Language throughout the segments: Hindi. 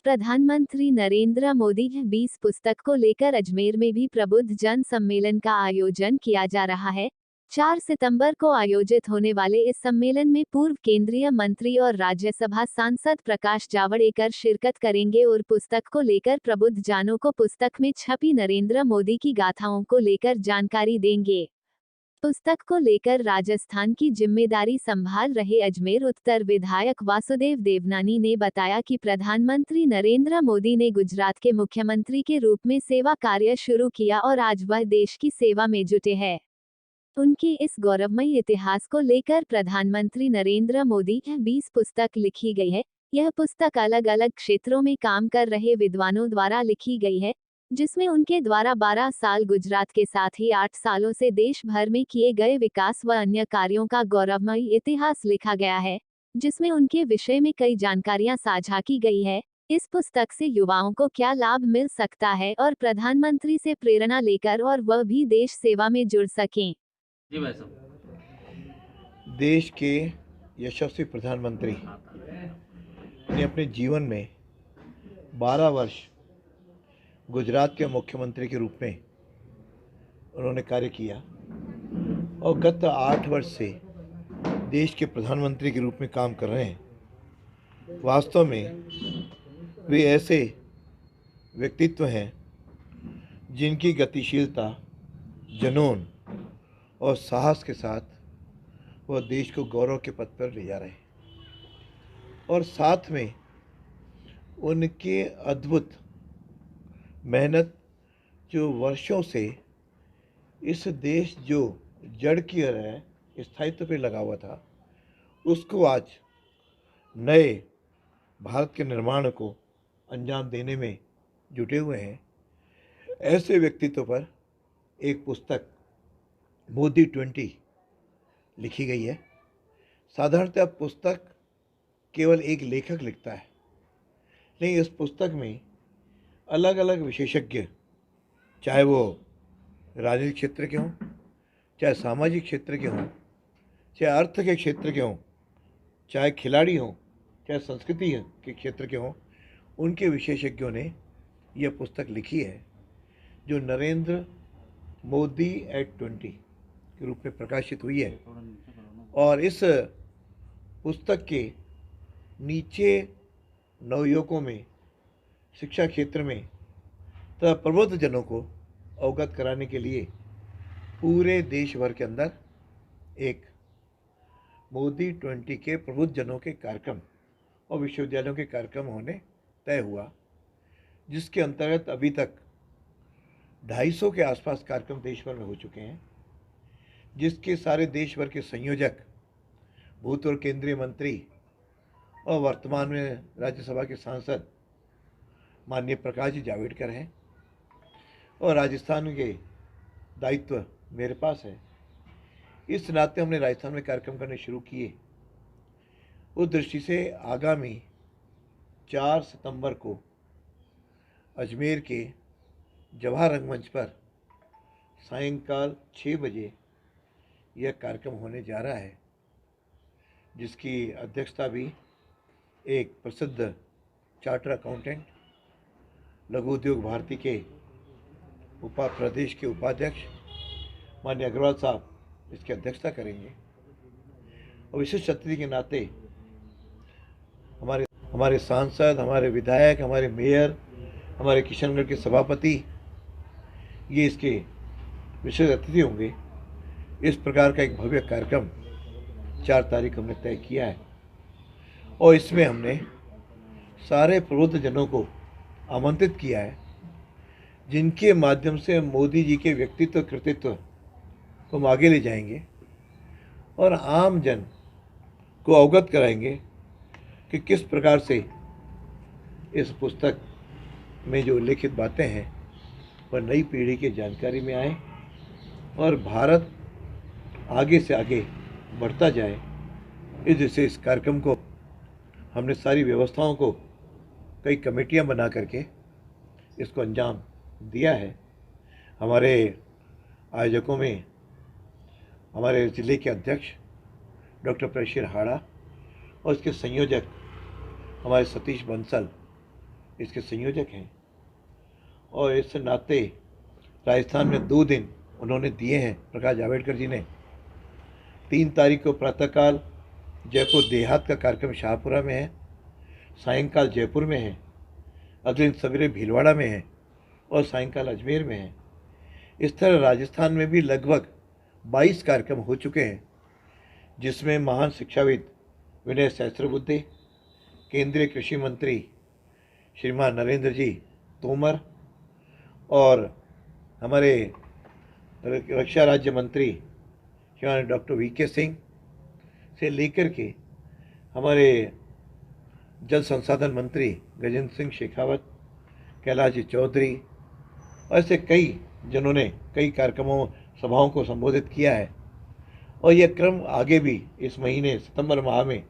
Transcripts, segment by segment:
प्रधानमंत्री नरेंद्र मोदी 20 पुस्तक को लेकर अजमेर में भी प्रबुद्ध जन सम्मेलन का आयोजन किया जा रहा है। 4 सितंबर को आयोजित होने वाले इस सम्मेलन में पूर्व केंद्रीय मंत्री और राज्यसभा सांसद प्रकाश जावड़ेकर शिरकत करेंगे और पुस्तक को लेकर प्रबुद्ध जानों को पुस्तक में छपी नरेंद्र मोदी की गाथाओं को लेकर जानकारी देंगे। पुस्तक को लेकर राजस्थान की जिम्मेदारी संभाल रहे अजमेर उत्तर विधायक वासुदेव देवनानी ने बताया कि प्रधानमंत्री नरेंद्र मोदी ने गुजरात के मुख्यमंत्री के रूप में सेवा कार्य शुरू किया और आज वह देश की सेवा में जुटे हैं। उनके इस गौरवमयी इतिहास को लेकर प्रधानमंत्री नरेंद्र मोदी 20 पुस्तक लिखी गई है। यह पुस्तक अलग अलग क्षेत्रों में काम कर रहे विद्वानों द्वारा लिखी गई है, जिसमें उनके द्वारा 12 साल गुजरात के साथ ही 8 सालों से देश भर में किए गए विकास व अन्य कार्यों का गौरवमयी इतिहास लिखा गया है, जिसमें उनके विषय में कई जानकारियां साझा की गई है। इस पुस्तक से युवाओं को क्या लाभ मिल सकता है और प्रधानमंत्री से प्रेरणा लेकर और वह भी देश सेवा में जुड़ सकें। जी भाई साहब। देश के यशस्वी प्रधानमंत्री ने अपने जीवन में 12 वर्ष गुजरात के मुख्यमंत्री के रूप में उन्होंने कार्य किया और गत 8 वर्ष से देश के प्रधानमंत्री के रूप में काम कर रहे हैं। वास्तव में वे ऐसे व्यक्तित्व हैं जिनकी गतिशीलता, जुनून और साहस के साथ वह देश को गौरव के पथ पर ले जा रहे हैं और साथ में उनके अद्भुत मेहनत जो वर्षों से इस देश जो जड़ की है स्थायित्व पे लगा हुआ था, उसको आज नए भारत के निर्माण को अंजाम देने में जुटे हुए हैं। ऐसे व्यक्तित्व पर एक पुस्तक मोदी 20 लिखी गई है। साधारणतः पुस्तक केवल एक लेखक लिखता है, नहीं, इस पुस्तक में अलग अलग विशेषज्ञ, चाहे वो राजनीतिक क्षेत्र के हों, चाहे सामाजिक क्षेत्र के हों, चाहे अर्थ के क्षेत्र के हों, चाहे खिलाड़ी हों, चाहे संस्कृति के क्षेत्र के हों, उनके विशेषज्ञों ने यह पुस्तक लिखी है जो नरेंद्र मोदी एट 20 के रूप में प्रकाशित हुई है। और इस पुस्तक के नीचे नवयुवकों में, शिक्षा क्षेत्र में तथा प्रबुद्ध जनों को अवगत कराने के लिए पूरे देश भर के अंदर एक मोदी 20 के प्रबुद्ध जनों के कार्यक्रम और विश्वविद्यालयों के कार्यक्रम होने तय हुआ, जिसके अंतर्गत अभी तक 250 के आसपास कार्यक्रम देश भर में हो चुके हैं, जिसके सारे देश भर के संयोजक भूतपूर्व केंद्रीय मंत्री और वर्तमान में राज्यसभा के सांसद माननीय प्रकाश जावड़ेकर हैं और राजस्थान के दायित्व मेरे पास है। इस नाते हमने राजस्थान में कार्यक्रम करने शुरू किए। उस दृष्टि से आगामी 4 सितंबर को अजमेर के जवाहर रंगमंच पर सायंकाल 6 बजे यह कार्यक्रम होने जा रहा है, जिसकी अध्यक्षता भी एक प्रसिद्ध चार्टर अकाउंटेंट, लघु उद्योग भारती के प्रदेश के उपाध्यक्ष माननीय अग्रवाल साहब इसकी अध्यक्षता करेंगे। और विशिष्ट अतिथि के नाते हमारे सांसद, हमारे विधायक, हमारे मेयर, हमारे किशनगढ़ के सभापति, ये इसके विशेष अतिथि होंगे। इस प्रकार का एक भव्य कार्यक्रम 4 तारीख हमने तय किया है और इसमें हमने सारे प्रबुद्ध जनों को आमंत्रित किया है, जिनके माध्यम से मोदी जी के व्यक्तित्व कृतित्व को हम आगे ले जाएंगे और आम जन को अवगत कराएंगे कि किस प्रकार से इस पुस्तक में जो उल्लेखित बातें हैं वह नई पीढ़ी की जानकारी में आए और भारत आगे से आगे बढ़ता जाए। इस जैसे इस कार्यक्रम को हमने सारी व्यवस्थाओं को कई कमेटियां बना करके इसको अंजाम दिया है। हमारे आयोजकों में हमारे ज़िले के अध्यक्ष डॉक्टर प्रशिर हाड़ा और इसके संयोजक हमारे सतीश बंसल इसके संयोजक हैं और इस नाते राजस्थान में 2 दिन उन्होंने दिए हैं प्रकाश जावड़ेकर जी ने। 3 तारीख को प्रातःकाल जयपुर देहात का कार्यक्रम शाहपुरा में है, सायंकाल जयपुर में है, अगले दिन सवेरे भीलवाड़ा में है और सायंकाल अजमेर में है। इस तरह राजस्थान में भी लगभग 22 कार्यक्रम हो चुके हैं, जिसमें महान शिक्षाविद विनय सहस्त्रबुद्धे, केंद्रीय कृषि मंत्री श्रीमान नरेंद्र जी तोमर और हमारे रक्षा राज्य मंत्री श्रीमान डॉक्टर वीके सिंह से लेकर के हमारे जल संसाधन मंत्री गजेंद्र सिंह शेखावत, कैलाश जी चौधरी, ऐसे कई जिन्होंने कई कार्यक्रमों सभाओं को संबोधित किया है। और यह क्रम आगे भी इस महीने सितंबर माह में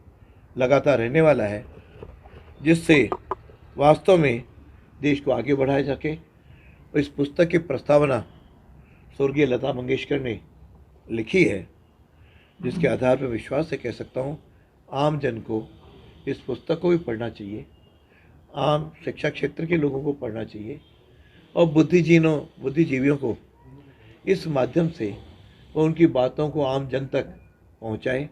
लगातार रहने वाला है, जिससे वास्तव में देश को आगे बढ़ाया सके। और इस पुस्तक की प्रस्तावना स्वर्गीय लता मंगेशकर ने लिखी है, जिसके आधार पर विश्वास से कह सकता हूँ आम जन को इस पुस्तक को भी पढ़ना चाहिए, आम शिक्षा क्षेत्र के लोगों को पढ़ना चाहिए और बुद्धिजीवियों को इस माध्यम से वो उनकी बातों को आम जन तक पहुंचाएं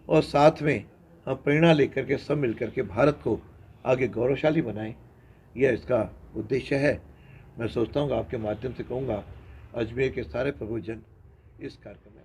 और साथ में हम प्रेरणा लेकर के सब मिलकर के भारत को आगे गौरवशाली बनाएं। यह इसका उद्देश्य है। मैं सोचता हूँ आपके माध्यम से कहूँगा अजमेर के सारे प्रबुद्धजन इस कार्यक्रम में